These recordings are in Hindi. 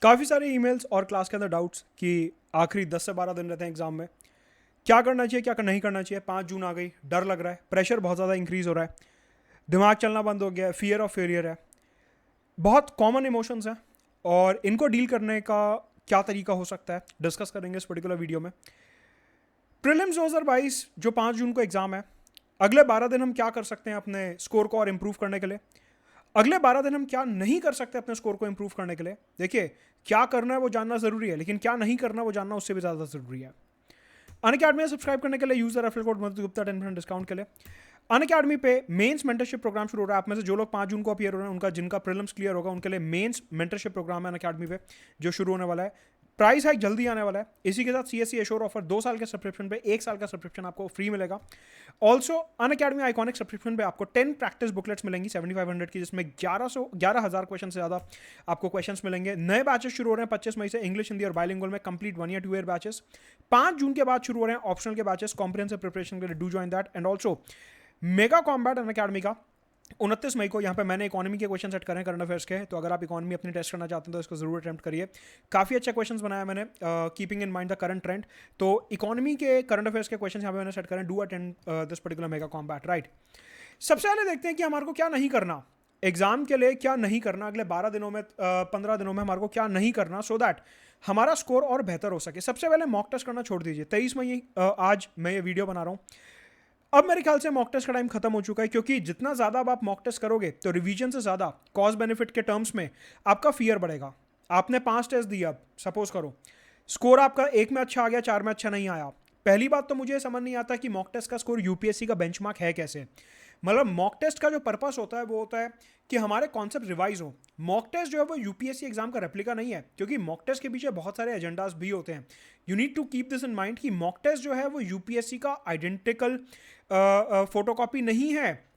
काफ़ी सारे ईमेल्स और क्लास के अंदर डाउट्स कि आखिरी 10 से 12 दिन रहते हैं एग्जाम में, क्या करना चाहिए क्या नहीं करना चाहिए। 5 जून आ गई, डर लग रहा है, प्रेशर बहुत ज़्यादा इंक्रीज हो रहा है, दिमाग चलना बंद हो गया है, फियर ऑफ फेलियर है। बहुत कॉमन इमोशंस हैं और इनको डील करने का क्या तरीका हो सकता है डिस्कस करेंगे इस पर्टिकुलर वीडियो में। प्रीलिम्स 2022 जो 5 जून को एग्ज़ाम है, अगले 12 दिन हम क्या कर सकते हैं अपने स्कोर को और इम्प्रूव करने के लिए, अगले 12 दिन हम क्या नहीं कर सकते अपने स्कोर को इंप्रूव करने के लिए। देखिए, क्या करना है वो जानना जरूरी है, लेकिन क्या नहीं करना वो जानना उससे भी ज़्यादा जरूरी है। अनअकैडमी में सब्सक्राइब करने के लिए यूजर रेफरल कोड मधु गुप्ता 10% डिस्काउंट के लिए। अनअकैडमी पे मेंस मेंटरशिप प्रोग्राम शुरू हो रहा है। आप में से जो लोग 5 जून को अपीयर हो रहे हैं, उनका जिनका प्रीलिम्स क्लियर होगा, उनके लिए मेंस मेंटरशिप प्रोग्राम है अनअकैडमी पे जो शुरू होने वाला है। प्राइस हाइक जल्दी आने वाला है। इसी के साथ सीएससी एश्योर ऑफर 2 साल के सब्सक्रिप्शन पे 1 साल का सब्सक्रिप्शन आपको फ्री मिलेगा। ऑल्सो अनअकैडमी आइकॉनिक सब्सक्रिप्शन पे आपको 10 प्रैक्टिस बुकलेट्स मिलेंगी 7500 की, जिसमें 11,000 क्वेश्चन से ज़्यादा आपको क्वेश्चंस मिलेंगे। नए बैचेस शुरू हो रहे हैं 25 मई से, इंग्लिश हिंदी और बाइलिंगुअल में कंप्लीट 1 ईयर 2 ईयर बैचेस। 5 जून के बाद शुरू हो रहे हैं ऑप्शनल के बैचेस कॉम्प्रिहेंसिव प्रिपरेशन के लिए। Do join that. And also mega combat Unacademy का 29 मई को यहाँ पे मैंने इकोनॉमी के क्वेश्चन सेट करें करंट अफेयर्स के, तो अगर आप इकोनॉमी अपनी टेस्ट करना चाहते हैं तो इसको जरूर अटेम्प्ट करिए। काफ़ी अच्छे क्वेश्चंस बनाया मैंने keeping in mind the current trend. तो इकोनॉमी के करंट अफेयर्स के क्वेश्चन यहाँ पे मैंने सेट करें। Do attend this particular mega combat, right. सबसे पहले देखते हैं कि हमारे को क्या नहीं करना एग्जाम के लिए, क्या नहीं करना अगले 12 दिनों में, 15 दिनों में हमारे को क्या नहीं करना, सो दैट हमारा स्कोर और बेहतर हो सके। सबसे पहले मॉक टेस्ट करना छोड़ दीजिए। 23 मई आज मैं ये वीडियो बना रहा हूँ। अब मेरे ख्याल से मॉक टेस्ट का टाइम खत्म हो चुका है, क्योंकि जितना ज़्यादा अब आप मॉक टेस्ट करोगे तो रिवीजन से ज़्यादा कॉस्ट बेनिफिट के टर्म्स में आपका फियर बढ़ेगा। आपने 5 टेस्ट दिए, अब सपोज करो स्कोर आपका 1 में अच्छा आ गया, 4 में अच्छा नहीं आया। पहली बात तो मुझे समझ नहीं आता कि मॉक टेस्ट का स्कोर यूपीएससी का बेंचमार्क है कैसे। मतलब मॉक टेस्ट का जो पर्पस होता है वो होता है कि हमारे कॉन्सेप्ट रिवाइज हो। मॉक टेस्ट जो है वो यूपीएससी एग्जाम का रेप्लिका नहीं है, क्योंकि मॉक टेस्ट के पीछे बहुत सारे एजेंडाज भी होते हैं। You need to keep this in mind कि मॉक टेस्ट जो है वो यूपीएससी का आइडेंटिकल फोटोकॉपी नहीं है।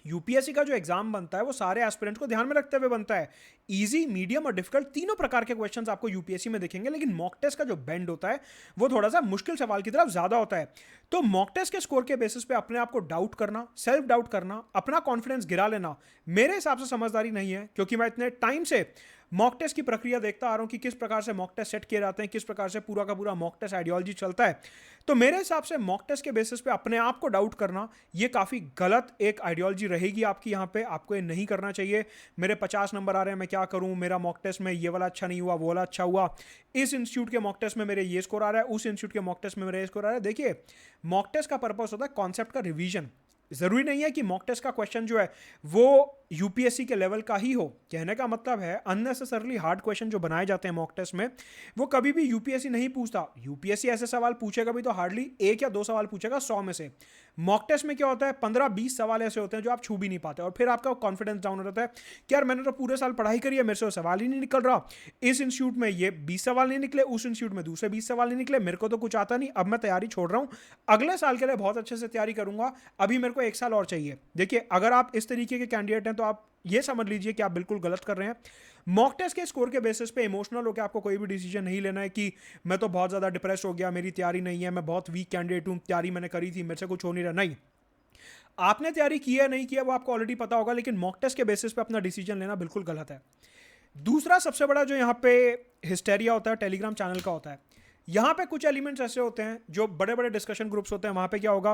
यूपीएससी का जो एग्जाम बनता है वो सारे एस्पिरेंट को ध्यान में रखते हुए बनता है। इजी, मीडियम और डिफिकल्ट तीनों प्रकार के क्वेश्चंस आपको यूपीएससी में दिखेंगे, लेकिन मॉक टेस्ट का जो बेंड होता है वो थोड़ा सा मुश्किल सवाल की तरफ ज्यादा होता है। तो मॉक टेस्ट के स्कोर के बेसिस पे अपने आप को डाउट करना, सेल्फ डाउट करना, अपना कॉन्फिडेंस गिरा लेना मेरे हिसाब से समझदारी नहीं है। क्योंकि मैं इतने टाइम से मॉक टेस्ट की प्रक्रिया देखता आ रहा हूं कि किस प्रकार से मॉक टेस्ट सेट किए जाते हैं, किस प्रकार से पूरा का पूरा मॉक टेस्ट आइडियोलॉजी चलता है। तो मेरे हिसाब से मॉक टेस्ट के बेसिस पे अपने आप को डाउट करना ये काफ़ी गलत एक आइडियोलॉजी रहेगी आपकी। यहाँ पे आपको ये नहीं करना चाहिए। मेरे 50 नंबर आ रहे हैं, मैं क्या करूँ, मेरा मॉक टेस्ट में ये वाला अच्छा नहीं हुआ, वो वाला अच्छा हुआ, इस इंस्टीट्यूट के मॉक टेस्ट में मेरे ये स्कोर आ रहा है, उस इंस्टीट्यूट के मॉक टेस्ट में मेरा ये स्कोर आ रहा है। देखिए, मॉक टेस्ट का पर्पस होता है कॉन्सेप्ट का रिवीजन। जरूरी नहीं है कि मॉक टेस्ट का क्वेश्चन जो है वो यूपीएससी के लेवल का ही हो। कहने का मतलब है अननेसेसरली हार्ड क्वेश्चन जो बनाए जाते हैं मॉक टेस्ट में वो कभी भी यूपीएससी नहीं पूछता। यूपीएससी ऐसे सवाल पूछेगा भी तो हार्डली 1 या 2 सवाल पूछेगा 100 में से। मॉक टेस्ट में क्या होता है, 15-20 सवाल ऐसे होते हैं जो आप छू भी नहीं पाते, और फिर आपका कॉन्फिडेंस डाउन हो जाता है कि यार मैंने तो पूरे साल पढ़ाई करी है, मेरे से वो सवाल ही नहीं निकल रहा। इस इंस्टीट्यूट में ये 20 सवाल नहीं निकले, उस इंस्टीट्यूट में दूसरे 20 सवाल नहीं निकले, मेरे को तो कुछ आता नहीं, अब मैं तैयारी छोड़ रहा हूँ, अगले साल के लिए बहुत अच्छे से तैयारी करूंगा, अभी मेरे को 1 साल और चाहिए। देखिए, अगर आप इस तरीके के कैंडिडेट हैं तो आप ये समझ लीजिए कि आप बिल्कुल गलत कर रहे हैं। मॉक टेस्ट के स्कोर के बेसिस पे इमोशनल होकर आपको कोई भी डिसीजन नहीं लेना है कि मैं तो बहुत ज़्यादा डिप्रेस हो गया, मेरी तैयारी नहीं है, मैं बहुत वीक कैंडिडेट हूँ, तैयारी मैंने करी थी, मेरे से कुछ हो नहीं रहा। नहीं, आपने तैयारी की है नहीं किया वो आपको ऑलरेडी पता होगा, लेकिन मॉक टेस्ट के बेसिस पे अपना डिसीजन लेना बिल्कुल गलत है। दूसरा सबसे बड़ा जो यहाँ पे हिस्टेरिया होता है टेलीग्राम चैनल का होता है। यहाँ पे कुछ एलिमेंट्स ऐसे होते हैं जो बड़े बड़े डिस्कशन ग्रुप्स होते हैं, वहाँ पे क्या होगा,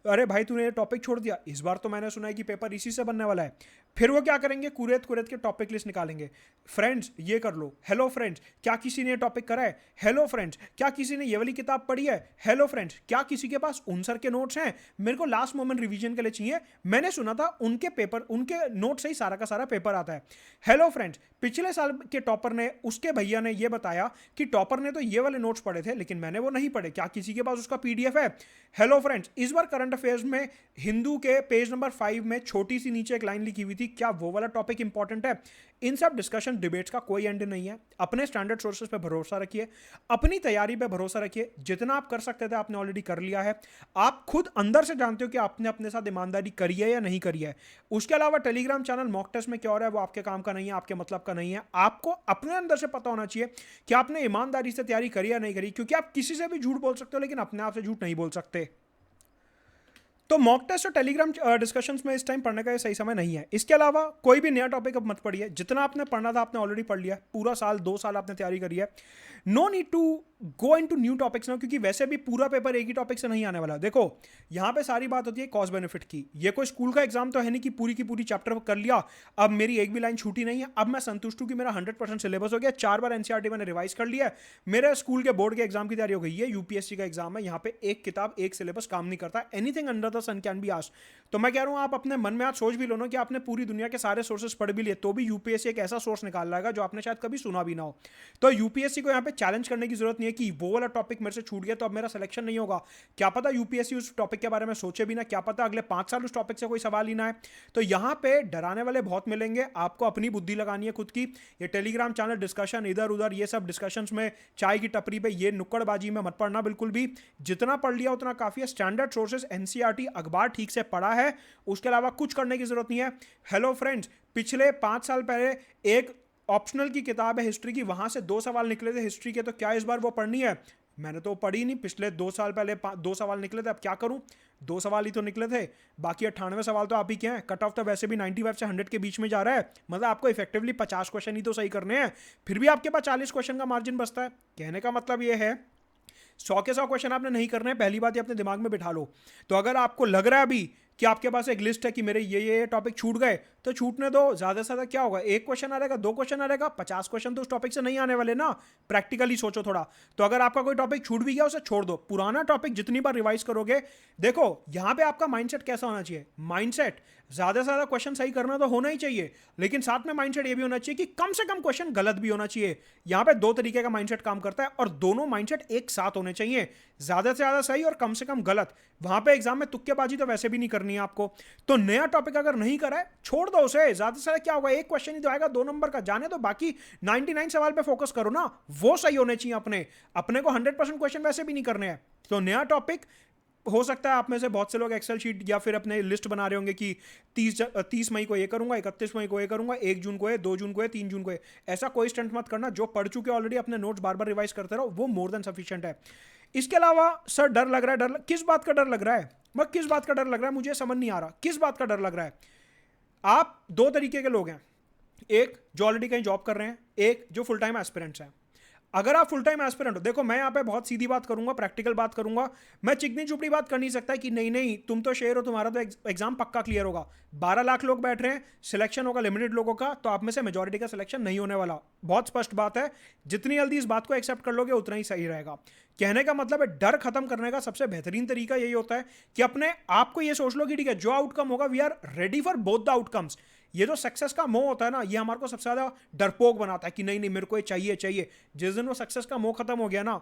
अरे भाई तूने ये टॉपिक छोड़ दिया, इस बार तो मैंने सुना है कि पेपर इसी से बनने वाला है। फिर वो क्या करेंगे, कुरेद कुरेद के टॉपिक लिस्ट निकालेंगे। फ्रेंड्स ये कर लो, हेलो फ्रेंड्स क्या किसी ने ये टॉपिक करा है, हेलो फ्रेंड्स क्या किसी ने ये वाली किताब पढ़ी है, हेलो फ्रेंड्स क्या किसी के पास उन सर के नोट्स हैं, मेरे को लास्ट मोमेंट रिवीजन के लिए चाहिए, मैंने सुना था उनके पेपर, उनके नोट से ही सारा का सारा पेपर आता है। हेलो फ्रेंड्स पिछले साल के टॉपर ने, उसके भैया ने ये बताया कि टॉपर ने तो ये वाले नोट्स पढ़े थे लेकिन मैंने वो नहीं पढ़े, क्या किसी के पास उसका पीडीएफ है। हेलो फ्रेंड्स इस बार करंट अफेयर्स में हिंदू के पेज नंबर 5 में छोटी सी नीचे एक लाइन लिखी हुई थी, क्या वो वाला टॉपिक इंपॉर्टेंट है। इन सब डिस्कशन डिबेट्स का कोई एंड नहीं है। अपने स्टैंडर्ड सोर्सेज पे भरोसा रखिए, अपनी तैयारी पे भरोसा रखिए, जितना आप कर सकते थे आपने ऑलरेडी कर लिया है। आप खुद अंदर से जानते हो कि आपने अपने साथ ईमानदारी करी है या नहीं करी है। उसके अलावा टेलीग्राम चैनल मॉक टेस्ट में क्या हो रहा है वो आपके काम का नहीं है, आपके मतलब का नहीं है। आपको अपने अंदर से पता होना चाहिए कि आपने ईमानदारी से तैयारी करी या नहीं करी, क्योंकि आप किसी से भी झूठ बोल सकते हो लेकिन अपने आप से झूठ नहीं बोल सकते। तो मॉक टेस्ट और टेलीग्राम डिस्कशंस में इस टाइम पढ़ने का ये सही समय नहीं है। इसके अलावा कोई भी नया टॉपिक अब मत पढ़िए, जितना आपने पढ़ना था आपने ऑलरेडी पढ़ लिया, पूरा साल 2 साल आपने तैयारी करी है। No need to go into new topics ना, क्योंकि वैसे भी पूरा पेपर एक ही टॉपिक से नहीं आने वाला। देखो यहाँ पे सारी बात होती है कॉस्ट बेनिफिट की। ये कोई स्कूल का एग्जाम तो है नहीं कि पूरी की पूरी चैप्टर कर लिया, अब मेरी एक भी लाइन छूटी नहीं है, अब मैं संतुष्ट हूँ कि मेरा 100% सिलेबस हो गया, 4 बार एनसीईआरटी मैंने रिवाइज कर लिया है, मेरे स्कूल के बोर्ड के एग्जाम की तैयारी हो गई है। यूपीएससी का एग्जाम है, यहाँ पे एक किताब एक सिलेबस काम नहीं करता, anything under the sun can be asked. तो मैं कह रहा हूँ आप अपने मन में आज सोच भी लो ना कि आपने पूरी दुनिया के सारे सोर्सेस पढ़ भी लिए, तो भी यूपीएससी एक ऐसा सोर्स निकाल लाएगा जो आपने शायद कभी सुना भी ना हो। तो यूपीएससी को यहाँ पे चैलेंज करने की जरूरत नहीं है कि वो वाला टॉपिक मेरे से छूट गया तो अब मेरा सिलेक्शन नहीं होगा। क्या पता यूपीएससी उस टॉपिक के बारे में सोचे भी ना, क्या पता अगले 5 साल उस टॉपिक से कोई सवाल ही ना है। तो यहाँ पे डराने वाले बहुत मिलेंगे, आपको अपनी बुद्धि लगानी है खुद की। ये टेलीग्राम चैनल डिस्कशन इधर उधर ये सब डिस्कशंस में चाय की टपरी पे ये नुक्कड़बाजी में मत पढ़ना बिल्कुल भी। जितना पढ़ लिया उतना काफी है। स्टैंडर्ड सोर्सेस एनसीईआरटी अखबार ठीक से पढ़ा है, उसके अलावा कुछ करने की जरूरत नहीं है। हेलो फ्रेंड्स, पिछले 5 साल पहले एक ऑप्शनल की किताब है हिस्ट्री की, वहां से 2 सवाल निकले थे हिस्ट्री के, तो क्या इस बार वो पढ़नी है? मैंने तो पढ़ी नहीं, पिछले 2 साल पहले 2 सवाल निकले थे, अब क्या करूं? 2 सवाल ही तो निकले थे, बाकी 98 सवाल तो आप ही के हैं। कट ऑफ तो वैसे भी 95 से 100 के बीच में जा रहा है, मतलब आपको इफेक्टिवली 50 क्वेश्चन ही तो सही करने हैं, फिर भी आपके पास 40 क्वेश्चन का मार्जिन बचता है। कहने का मतलब ये है 100 के 100 क्वेश्चन आपने नहीं करने हैं, पहली बात ये अपने दिमाग में बिठा लो। तो अगर आपको लग रहा है अभी कि आपके पास एक लिस्ट है कि मेरे ये टॉपिक छूट गए, तो छूटने दो। ज्यादा से ज्यादा क्या होगा, 1 क्वेश्चन आ रहेगा, 2 क्वेश्चन आ रहेगा, 50 क्वेश्चन तो उस टॉपिक से नहीं आने वाले ना। प्रैक्टिकली सोचो थोड़ा। तो अगर आपका कोई टॉपिक छूट भी गया उसे छोड़ दो, पुराना टॉपिक जितनी बार रिवाइज करोगे। देखो यहां पे आपका माइंडसेट कैसा होना चाहिए, माइंडसेट ज्यादा से ज्यादा क्वेश्चन सही करना तो होना ही चाहिए, लेकिन साथ में माइंडसेट ये भी होना चाहिए कि कम से कम क्वेश्चन गलत भी होना चाहिए। यहां पे 2 तरीके का माइंडसेट काम करता है और दोनों माइंडसेट एक साथ होने चाहिए, ज्यादा से ज्यादा सही और कम से कम गलत। वहां पे एग्जाम में तुक्केबाजी तो वैसे भी नहीं करनी है आपको। तो नया टॉपिक अगर नहीं करा है छोड़ दो उसे, ज्यादा से ज्यादा क्या होगा, 1 क्वेश्चन ही तो आएगा 2 नंबर का, जाने दो। बाकी 99 सवाल पे फोकस करो ना, वो सही होने चाहिए। अपने को 100% क्वेश्चन वैसे भी नहीं करने हैं। तो नया टॉपिक हो सकता है आप में से बहुत से लोग एक्सेल शीट या फिर अपने लिस्ट बना रहे होंगे कि 30 मई को ये करूंगा, 31 मई को ये करूंगा, 1 जून को ये, 2 जून को ये, 3 जून को ये। ऐसा कोई स्टंट मत करना। जो पढ़ चुके ऑलरेडी अपने नोट्स बार बार रिवाइज करते रहो, वो मोर देन सफिशिएंट है। इसके अलावा सर डर लग रहा है, किस बात का डर लग रहा है? किस बात का डर लग रहा है, मुझे समझ नहीं आ रहा किस बात का डर लग रहा है। आप 2 तरीके के लोग हैं, एक जो ऑलरेडी कहीं जॉब कर रहे हैं, एक जो फुल टाइम एस्पिरेंट्स हैं। अगर आप फुल टाइम एस्पिरेंट हो, देखो मैं यहाँ पे बहुत सीधी बात करूंगा, प्रैक्टिकल बात करूंगा, मैं चिकनी चुपड़ी बात कर नहीं सकता कि नहीं नहीं तुम तो शेर हो, तुम्हारा तो एग्जाम पक्का क्लियर होगा। 12 लाख लोग बैठ रहे हैं, सिलेक्शन होगा लिमिटेड लोगों का, तो आप में से मेजॉरिटी का सिलेक्शन नहीं होने वाला। बहुत स्पष्ट बात है, जितनी जल्दी इस बात को एक्सेप्ट कर लोगे उतना ही सही रहेगा। कहने का मतलब है डर खत्म करने का सबसे बेहतरीन तरीका यही होता है कि अपने आप को ये सोच लो कि ठीक है जो आउटकम होगा we are ready for both the outcomes. ये जो सक्सेस का मोह होता है ना, ये हमारे को सबसे ज्यादा डरपोक बनाता है कि नहीं नहीं मेरे को ये चाहिए चाहिए। जिस दिन वो सक्सेस का मोह खत्म हो गया ना,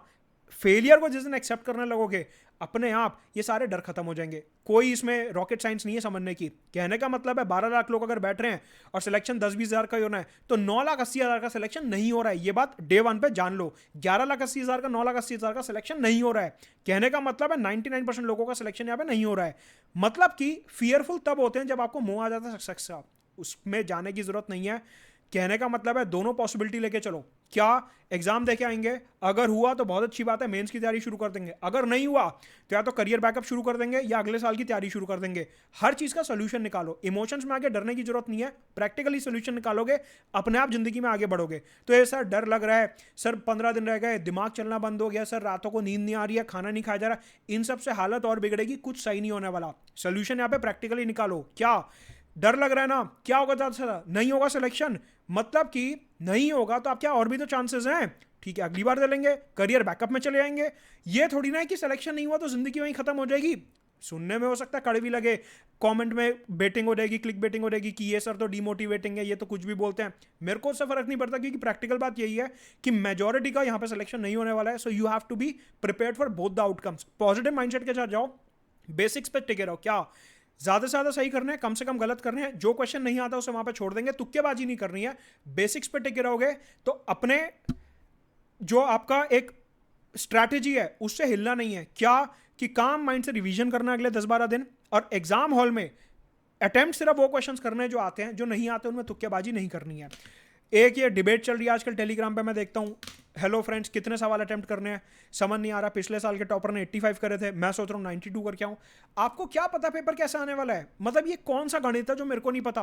फेलियर को जिस दिन एक्सेप्ट करने लगोगे, अपने आप ये सारे डर खत्म हो जाएंगे। कोई इसमें रॉकेट साइंस नहीं है समझने की। कहने का मतलब है 12 लाख लोग अगर बैठ रहे हैं और सिलेक्शन 10-20 हज़ार का ही होना है, तो 9,80,000 का सिलेक्शन नहीं हो रहा है, ये बात डे 1 पे जान लो। 11,80,000 का 9,80,000 का सिलेक्शन नहीं हो रहा है। कहने का मतलब है 99% लोगों का सिलेक्शन यहाँ पे नहीं हो रहा है। मतलब कि फियरफुल तब होते हैं जब आपको मोह आ जाता है सक्सेस का, उसमें जाने की जरूरत नहीं है। कहने का मतलब है दोनों पॉसिबिलिटी लेके चलो। क्या एग्जाम देके आएंगे, अगर हुआ तो बहुत अच्छी बात है, मेंस की तैयारी शुरू कर देंगे। अगर नहीं हुआ तो या तो करियर बैकअप शुरू कर देंगे या अगले साल की तैयारी शुरू कर देंगे। हर चीज का सोल्यूशन निकालो, इमोशंस में आगे डरने की जरूरत नहीं है। प्रैक्टिकली सोल्यूशन निकालोगे, अपने आप जिंदगी में आगे बढ़ोगे। तो ये सर डर लग रहा है, सर 15 दिन रह गए, दिमाग चलना बंद हो गया, सर रातों को नींद नहीं आ रही है, खाना नहीं खाया जा रहा, इन सब से हालत और बिगड़ेगी, कुछ सही नहीं होने वाला। सोल्यूशन यहाँ पे प्रैक्टिकली निकालो। क्या डर लग रहा है ना, क्या होगा ज्यादा से ज्यादा, नहीं होगा सिलेक्शन, मतलब कि नहीं होगा तो आप क्या और भी तो चांसेस हैं, ठीक है अगली बार दे लेंगे, करियर बैकअप में चले जाएंगे। ये थोड़ी ना है कि सिलेक्शन नहीं हुआ तो जिंदगी वहीं खत्म हो जाएगी। सुनने में हो सकता है कड़वी लगे, कमेंट में बेटिंग हो जाएगी, क्लिक बेटिंग हो जाएगी कि ये सर तो डिमोटिवेटिंग है, ये तो कुछ भी बोलते हैं। मेरे को उससे फर्क नहीं पड़ता, क्योंकि प्रैक्टिकल बात यही है कि मेजॉरिटी का यहाँ पे सिलेक्शन नहीं होने वाला है। So you have to be prepared for both the outcomes. Positive mindset के साथ जाओ, बेसिक्स पे टिके रहो। क्या ज्यादा से ज्यादा सही करने हैं, कम से कम गलत करने हैं। जो क्वेश्चन नहीं आता उसे वहां पे छोड़ देंगे, तुक्केबाजी नहीं करनी है। बेसिक्स पे टिके रहोगे तो अपने जो आपका एक स्ट्रैटेजी है उससे हिलना नहीं है। क्या कि काम माइंड से रिवीजन करना अगले 10-12 दिन, और एग्जाम हॉल में अटेम्प्ट सिर्फ वो क्वेश्चंस करने जो आते हैं, जो नहीं आते उनमें तुक्केबाजी नहीं करनी है। एक ये डिबेट चल रही है आजकल टेलीग्राम पे, मैं देखता हूँ हेलो फ्रेंड्स, कितने सवाल अटेम्प्ट करने हैं समझ नहीं आ रहा। पिछले साल के टॉपर ने 85 करे थे, मैं सोच रहा हूँ 92 करके आऊँ। आपको क्या पता पेपर कैसे आने वाला है? मतलब ये कौन सा गणित है जो मेरे को नहीं पता?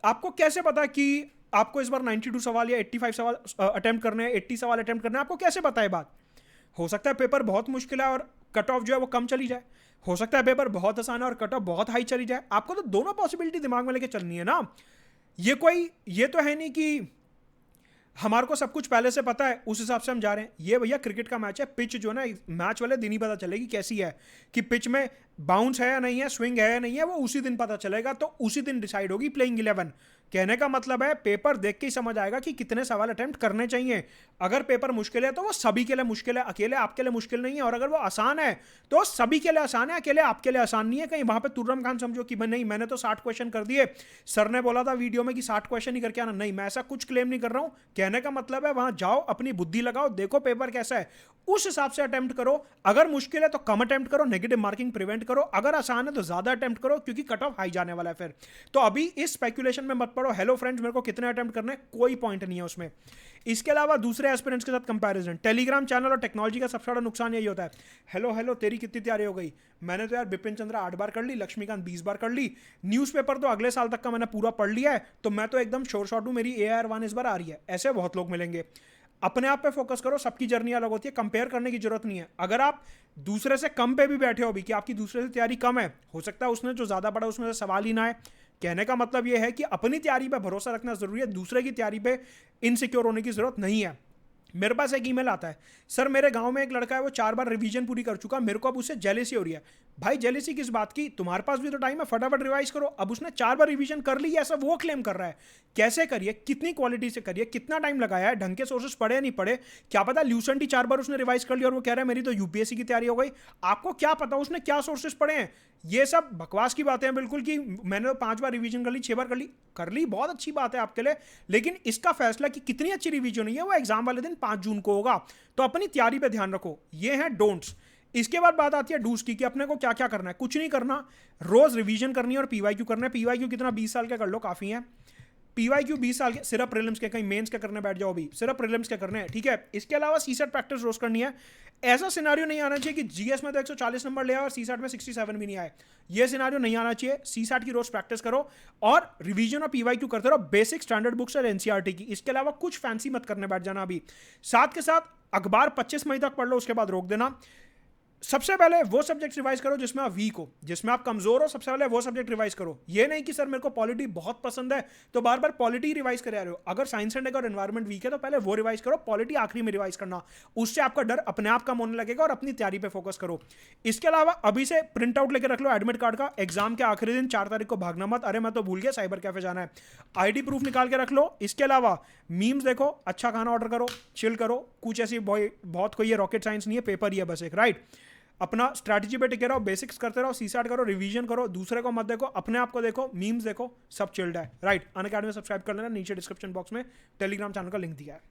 आपको कैसे पता कि आपको इस बार 92 सवाल या 85 सवाल अटेम्प्ट करने हैं, 80 सवाल अटेम्प्ट करने हैं? आपको कैसे पता है बात? हो सकता है पेपर बहुत मुश्किल है और कट ऑफ जो है वो कम चली जाए, हो सकता है पेपर बहुत आसान है और कट ऑफ बहुत हाई चली जाए। आपको तो दोनों पॉसिबिलिटी दिमाग में लेके चलनी है ना। ये तो है नहीं कि हमारे को सब कुछ पहले से पता है उस हिसाब से हम जा रहे हैं। ये भैया क्रिकेट का मैच है, पिच जो है ना मैच वाले दिन ही पता चलेगी कैसी है, कि पिच में बाउंस है या नहीं है, स्विंग है या नहीं है, वो उसी दिन पता चलेगा। तो उसी दिन डिसाइड होगी प्लेइंग 11। कहने का मतलब है पेपर देख के ही समझ आएगा कि कितने सवाल अटेम्प्ट करने चाहिए। अगर पेपर मुश्किल है तो वो सभी के लिए मुश्किल है, अकेले आपके लिए मुश्किल नहीं है। और अगर वो आसान है तो सभी के लिए आसान है, अकेले आपके लिए आसान नहीं है। कहीं वहां पे तुर्रम खान समझो कि नहीं मैंने तो 60 क्वेश्चन कर दिए, सर ने बोला था वीडियो में कि 60 क्वेश्चन ही करके आना। नहीं, मैं ऐसा कुछ क्लेम नहीं कर रहा हूं। कहने का मतलब है वहां जाओ, अपनी बुद्धि लगाओ, देखो पेपर कैसा है, उस हिसाब से अटेम्प्ट करो। अगर मुश्किल है तो कम अटेम्प्ट करो, नेगेटिव मार्किंग प्रिवेंट करो। अगर आसान है तो ज्यादा अटेम्प्ट करो, क्योंकि कट ऑफ हाई जाने वाला है फिर। तो अभी इस स्पेकुलेशन में मत पड़ो। हेलो फ्रेंड्स, मेरे को कितने अटेम्प्ट करने, कोई पॉइंट नहीं है उसमें। इसके अलावा दूसरे एस्पिरेंट्स के साथ कंपैरिजन, टेलीग्राम चैनल और टेक्नोलॉजी का सबसे बड़ा नुकसान यही होता है। हेलो तेरी कितनी तैयारी हो गई? मैंने तो यार बिपिन चंद्रा 8 बार कर ली, लक्ष्मीकांत 20 बार कर ली, न्यूज़पेपर तो अगले साल तक का मैंने पूरा पढ़ लिया है, तो मैं तो एकदम शोर शॉट हूं, मेरी AR1 इस बार आ रही है। ऐसे बहुत लोग मिलेंगे। अपने आप पे फोकस करो, सबकी जर्नी अलग होती है, कंपेयर करने की जरूरत नहीं है। अगर आप दूसरे से कम पे भी बैठे हो भी, कि आपकी दूसरे से तैयारी कम है, हो सकता है उसने जो ज्यादा पढ़ा उसमें से सवाल ही ना आए। कहने का मतलब यह है कि अपनी तैयारी पे भरोसा रखना जरूरी है, दूसरे की तैयारी पे इनसिक्योर होने की जरूरत नहीं है। मेरे पास एक ईमेल आता है, सर मेरे गांव में एक लड़का है, वो 4 बार रिवीजन पूरी कर चुका, मेरे को अब उससे जेलेसी हो रही है। भाई जेलेसी किस बात की? तुम्हारे पास भी तो टाइम है, फटाफट रिवाइज करो। अब उसने 4 बार रिवीजन कर ली, ऐसा वो क्लेम कर रहा है। कैसे करिए, कितनी क्वालिटी से करिए, कितना टाइम लगाया है, ढंग के सोर्सेस पढ़े या नहीं पढ़े? क्या पता ल्यूसेंट ही 4 बार उसने रिवाइज कर लिया और वो कह रहा है मेरी तो UPSC की तैयारी हो गई। आपको क्या पता उसने क्या सोर्सेस पढ़े हैं? ये सब बकवास की बातें हैं बिल्कुल, कि मैंने तो 5 बार रिवीजन कर ली, 6 बार कर ली, बहुत अच्छी बात है आपके लिए। लेकिन इसका फैसला कि कितनी अच्छी रिवीजन हुई है वो एग्जाम वाले दिन 5 जून को होगा। तो अपनी तैयारी पे ध्यान रखो। ये है डोंट्स। इसके बाद बात आती है डूस की, कि अपने को क्या क्या करना है। कुछ नहीं करना, रोज रिवीजन करनी है और PYQ करना है। PYQ कितना, 20 साल का कर लो, काफी है। PYQ 20 साल के, सिर्फ प्रीलिम्स के, कहीं मेंस के करने बैठ जाओ, अभी सिर्फ प्रीलिम्स के करने हैं, ठीक है। इसके अलावा CSAT प्रैक्टिस रोज करनी है। ऐसा सिनारियो नहीं आना चाहिए कि GS में तो 140 नंबर ले आए और CSAT में 67 भी नहीं आए। ये सिनारियो नहीं आना चाहिए। CSAT की रोज प्रैक्टिस करो और रिवीजन और PYQ करते रहो, बेसिक स्टैंडर्ड बुक्स और NCERT की। इसके अलावा कुछ फैंसी मत करने बैठ जाना अभी। साथ के साथ अखबार 25 मई तक पढ़ लो, उसके बाद रोक देना। सबसे पहले वो सब्जेक्ट रिवाइज करो जिसमें आप वीक हो, जिसमें आप कमजोर हो, सबसे पहले वो सब्जेक्ट रिवाइज करो। ये नहीं कि सर मेरे को पॉलिटी बहुत पसंद है तो बार बार पॉलिटी रिवाइज कर रहे हो। अगर साइंस एंड और एनवायरमेंट वीक है तो पहले वो रिवाइज करो, पॉलिटी आखिरी में रिवाइज करना। उससे आपका डर अपने आप कम होने लगेगा और अपनी तैयारी पे फोकस करो। इसके अलावा अभी से प्रिंट आउट लेकर रख लो एडमिट कार्ड का, एग्जाम के आखिरी दिन 4 तारीख को भागना मत, अरे मैं तो भूल गया साइबर कैफे जाना है। ID प्रूफ निकाल के रख लो। इसके अलावा मीम्स देखो, अच्छा खाना ऑर्डर करो, चिल करो। कुछ ऐसी बहुत कोई ये रॉकेट साइंस नहीं है, पेपर ही है बस एक, राइट। अपना स्ट्रैटेजी पे टिके रहो, बेसिक्स करते रहो, CSAT करो, रिवीजन करो, दूसरे को मत देखो, अपने आप को देखो, मीम्स देखो, सब चिल्ड है, राइट। अनअकैडमी में सब्सक्राइब कर लेना, नीचे डिस्क्रिप्शन बॉक्स में टेलीग्राम चैनल का लिंक दिया है।